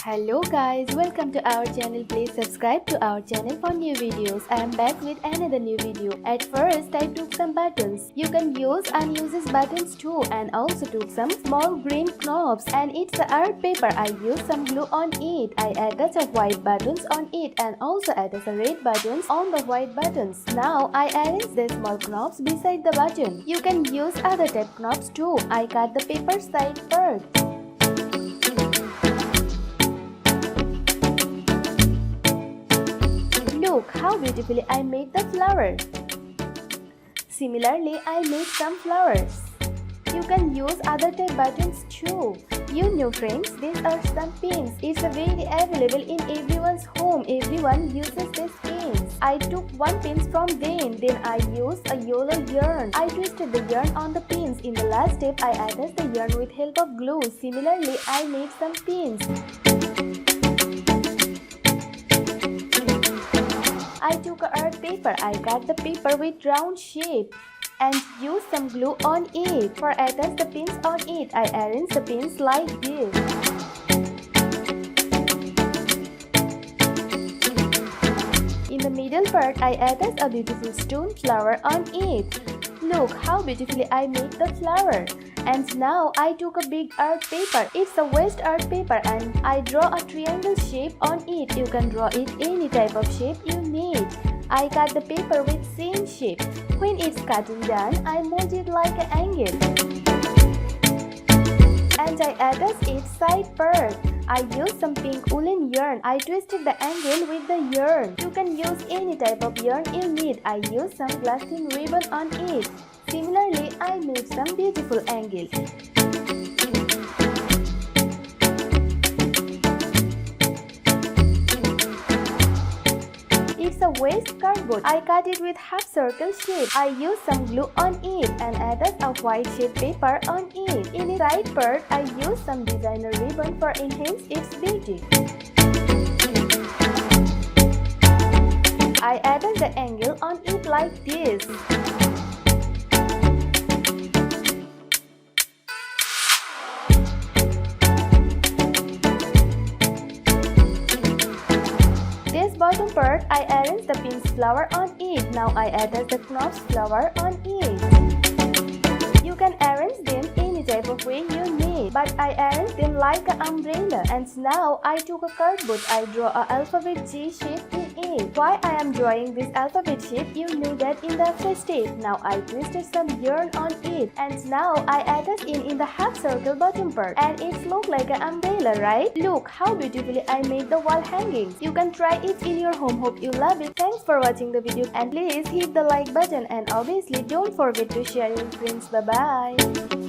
Hello guys, welcome to our channel. Please subscribe to our channel for new videos. I am back with another new video. At first I took some buttons. You can use unused buttons too, and also took some small green knobs, and it's the art paper. I used some glue on it. I added some white buttons on it and also added some red buttons on the white buttons. Now I arrange the small knobs beside the button. You can use other type knobs too. I cut the paper side part. Look how beautifully I made the flower. Similarly, I made some flowers. You can use other type buttons too. You know friends, these are some pins. It's very available in everyone's home. Everyone uses these pins. I took one pin from them. Then I used a yellow yarn. I twisted the yarn on the pins. In the last step, I attached the yarn with help of glue. Similarly, I made some pins. I took a art paper. I cut the paper with round shape and used some glue on it. For attach the pins on it, I arranged the pins like this. In the middle part, I attached a beautiful stone flower on it. Look how beautifully I made the flower. And now I took a big art paper. It's a waste art paper and I draw a triangle shape on it. You can draw it any type of shape you need. I cut the paper with same shape. When it's cutting done, I mold it like an angle. And I attach its side part. I used some pink woolen yarn. I twisted the angle with the yarn. You can use any type of yarn you need. I used some glass thin ribbon on it. Similarly, I made some beautiful angles. It's a waste cardboard. I cut it with half circle shape. I used some glue on it and added a white sheet paper on it. In the side part, I used some designer ribbon for enhance its beauty. I added the angle on it like this. This bottom part, I arranged the pin's flower on it. Now I attach the knob's flower on it. You can arrange them any type of way you need, but I arranged them like an umbrella. And now I took a cardboard. I draw a alphabet G shape in it. Why I am drawing this alphabet shape, you knew that in the first step. Now I twisted some yarn on it, and now I attach it in the half circle bottom part, and it looks like an umbrella, right? Look how beautifully I made the wall hangings. You can try it in your home. Hope you love it. Thanks for watching the video, and please hit the like button, and obviously don't forget to share your friends. Bye bye.